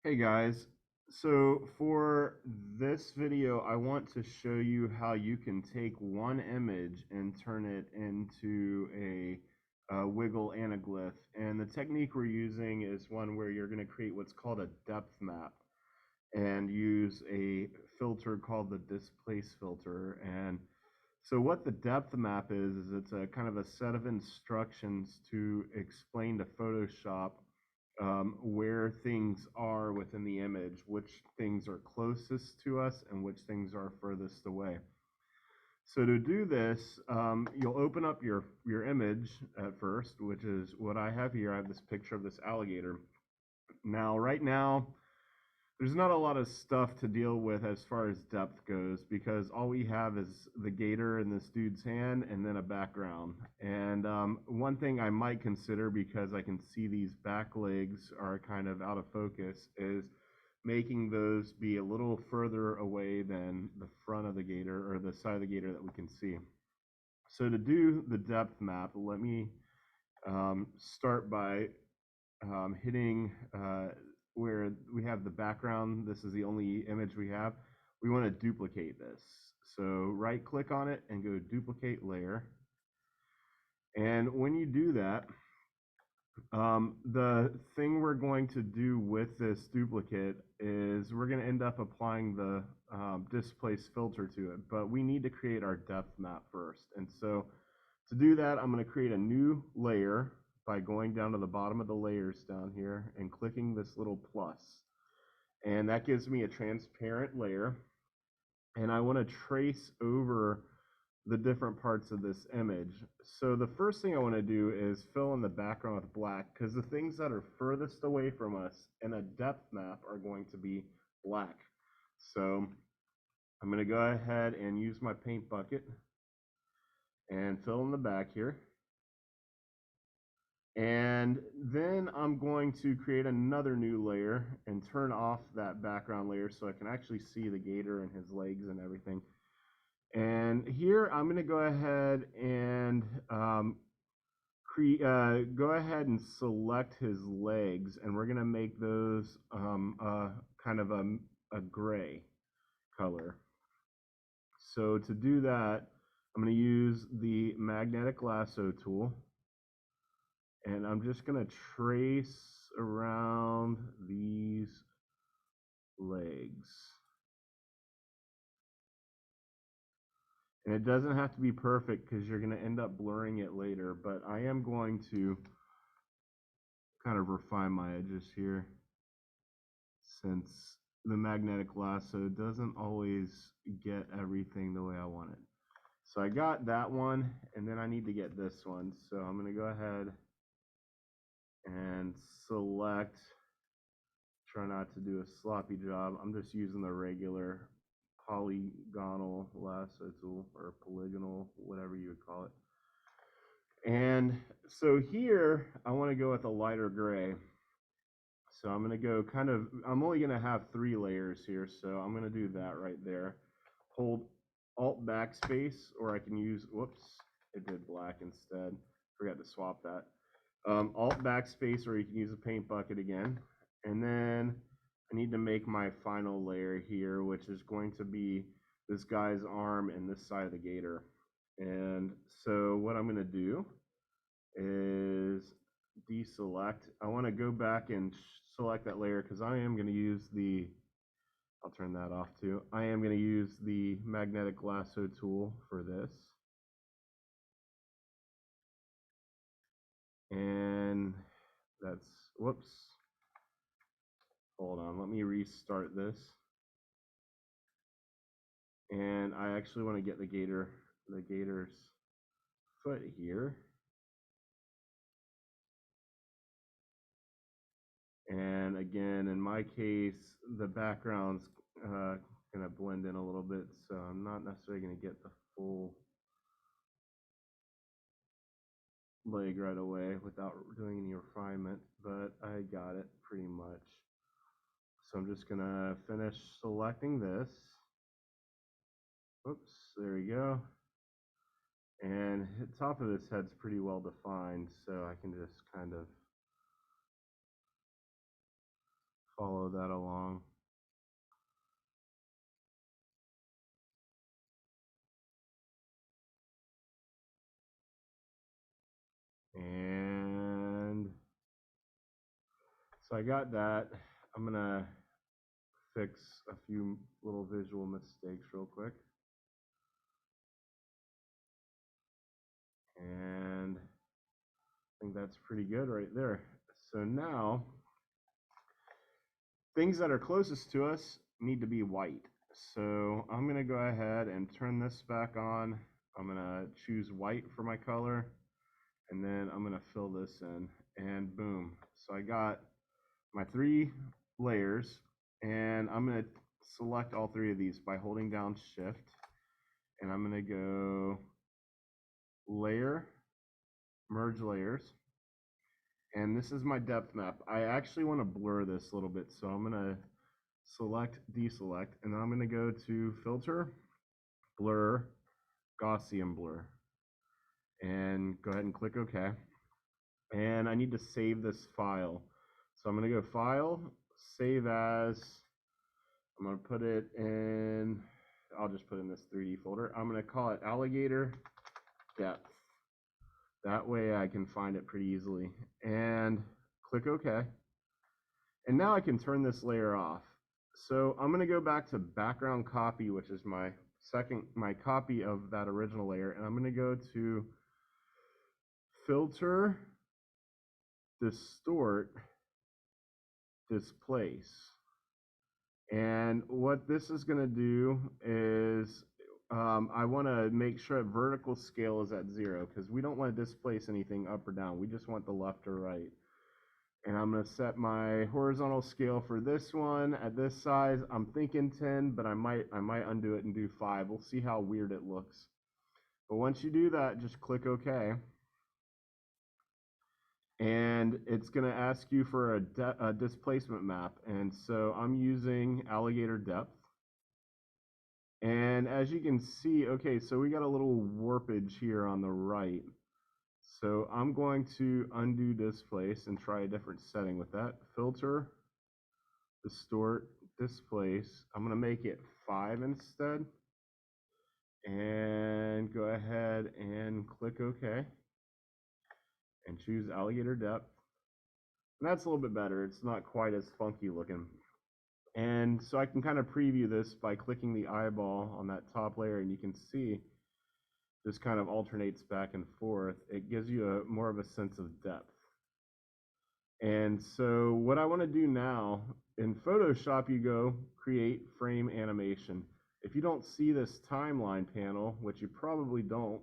Hey guys, so for this video, I want to show you how you can take one image and turn it into a wiggle anaglyph. And the technique we're using is one where you're going to create what's called a depth map and use a filter called the displace filter. And so what the depth map is it's a kind of a set of instructions to explain to Photoshop where things are within the image, which things are closest to us and which things are furthest away. So to do this, you'll open up your image at first, which is what I have here. I have this picture of this alligator. Now, right now, there's not a lot of stuff to deal with as far as depth goes because all we have is the gator in this dude's hand and then a background. And one thing I might consider, because I can see these back legs are kind of out of focus, is making those be a little further away than the front of the gator or the side of the gator that we can see. So to do the depth map, let me start by hitting where we have the background. This is the only image we have. We want to duplicate this. So right click on it and go duplicate layer. And when you do that, the thing we're going to do with this duplicate is we're going to end up applying the displace filter to it, but we need to create our depth map first. And so to do that, I'm going to create a new layer by going down to the bottom of the layers down here and clicking this little plus. And that gives me a transparent layer. And I want to trace over the different parts of this image. So the first thing I want to do is fill in the background with black, because the things that are furthest away from us in a depth map are going to be black. So I'm going to go ahead and use my paint bucket and fill in the back here. And then I'm going to create another new layer and turn off that background layer so I can actually see the gator and his legs and everything. And here I'm going to go ahead and go ahead and select his legs, and we're going to make those kind of a gray color. So to do that, I'm going to use the magnetic lasso tool. And I'm just going to trace around these legs. And it doesn't have to be perfect because you're going to end up blurring it later, but I am going to kind of refine my edges here since the magnetic lasso doesn't always get everything the way I want it. So I got that one, and then I need to get this one. So I'm going to go ahead and select. Try not to do a sloppy job. I'm just using the regular polygonal lasso tool, or polygonal, whatever you would call it. And so here I want to go with a lighter gray. So I'm going to go I'm only going to have 3 layers here, so I'm going to do that right there. Hold Alt backspace, or I can use, whoops, it did black instead. Forgot to swap that. Alt backspace, or you can use a paint bucket again. And then I need to make my final layer here, which is going to be this guy's arm and this side of the gator. And so what I'm going to do is deselect. I want to go back and select that layer because I am going to use the, I'll turn that off too. I am going to use the magnetic lasso tool for this. And that's, whoops. Hold on, let me restart this. And I actually want to get the gator's foot here. And again, in my case, the background's going to blend in a little bit, so I'm not necessarily going to get the full leg right away without doing any refinement, but I got it pretty much. So I'm just going to finish selecting this. Oops, there we go. And the top of this head's pretty well defined, so I can just kind of follow that along. And so I got that. I'm gonna fix a few little visual mistakes real quick. And I think that's pretty good right there. So now, things that are closest to us need to be white. So I'm gonna go ahead and turn this back on. I'm gonna choose white for my color, and then I'm gonna fill this in, and boom. So I got my 3 layers, and I'm gonna select all 3 of these by holding down Shift, and I'm gonna go layer, merge layers, and this is my depth map. I actually want to blur this a little bit, so I'm gonna select, deselect, and then I'm gonna go to filter, blur, Gaussian blur, and go ahead and click OK. And I need to save this file. So I'm gonna go File, Save As. I'm gonna put it in, I'll just put it in this 3D folder. I'm gonna call it Alligator Depth. That way I can find it pretty easily. And click OK. And now I can turn this layer off. So I'm gonna go back to background copy, which is my copy of that original layer, and I'm gonna go to filter, distort, displace. And what this is going to do is I want to make sure vertical scale is at 0, because we don't want to displace anything up or down. We just want the left or right. And I'm going to set my horizontal scale for this one at this size. I'm thinking 10, but I might undo it and do 5. We'll see how weird it looks. But once you do that, just click OK. And it's going to ask you for a displacement map. And so I'm using Alligator Depth. And as you can see, okay, so we got a little warpage here on the right. So I'm going to undo displace and try a different setting with that. Filter, distort, displace. I'm going to make it 5 instead. And go ahead and click OK. And choose Alligator Depth. And that's a little bit better. It's not quite as funky looking. And so I can kind of preview this by clicking the eyeball on that top layer, and you can see this kind of alternates back and forth. It gives you more of a sense of depth. And so what I want to do now, in Photoshop, you go create frame animation. If you don't see this timeline panel, which you probably don't,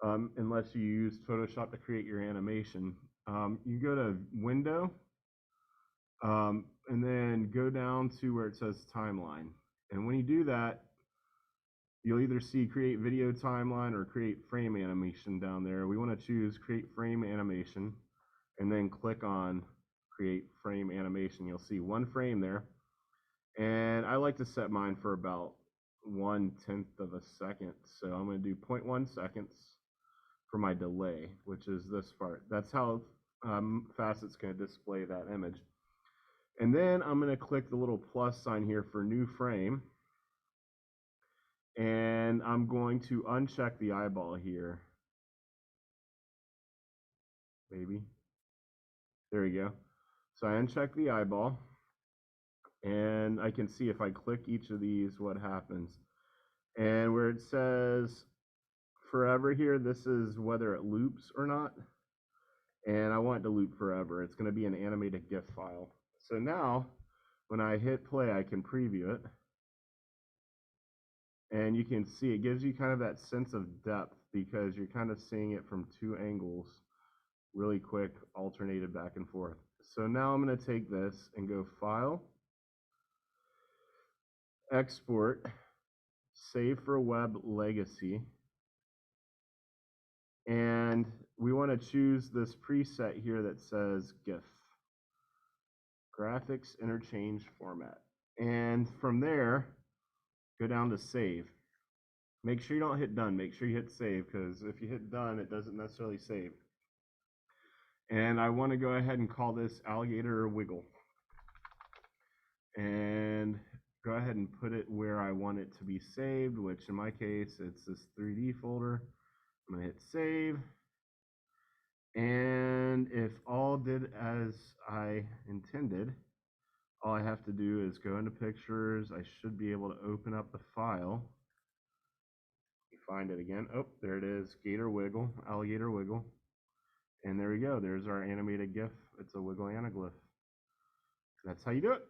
unless you use Photoshop to create your animation, you go to Window, and then go down to where it says Timeline. And when you do that, you'll either see Create Video Timeline or Create Frame Animation down there. We want to choose Create Frame Animation, and then click on Create Frame Animation. You'll see 1 frame there. And I like to set mine for about 1/10 of a second. So I'm going to do 0.1 seconds for my delay, which is this part. That's how fast it's going to display that image. And then I'm going to click the little plus sign here for new frame. And I'm going to uncheck the eyeball here. Maybe. There we go. So I uncheck the eyeball. And I can see if I click each of these, what happens. And where it says forever here, this is whether it loops or not. And I want it to loop forever. It's going to be an animated GIF file. So now, when I hit play, I can preview it. And you can see it gives you kind of that sense of depth because you're kind of seeing it from 2 angles really quick, alternated back and forth. So now I'm going to take this and go File, Export, Save for Web Legacy. And we want to choose this preset here that says GIF, Graphics Interchange Format. And from there, go down to Save. Make sure you don't hit Done. Make sure you hit Save, because if you hit Done, it doesn't necessarily save. And I want to go ahead and call this Alligator Wiggle. and go ahead and put it where I want it to be saved, which in my case, it's this 3D folder. I'm going to hit save. And if all did as I intended, all I have to do is go into pictures. I should be able to open up the file. Find it again. Oh, there it is. Gator wiggle, alligator wiggle. And there we go. There's our animated GIF. It's a wiggle anaglyph. That's how you do it.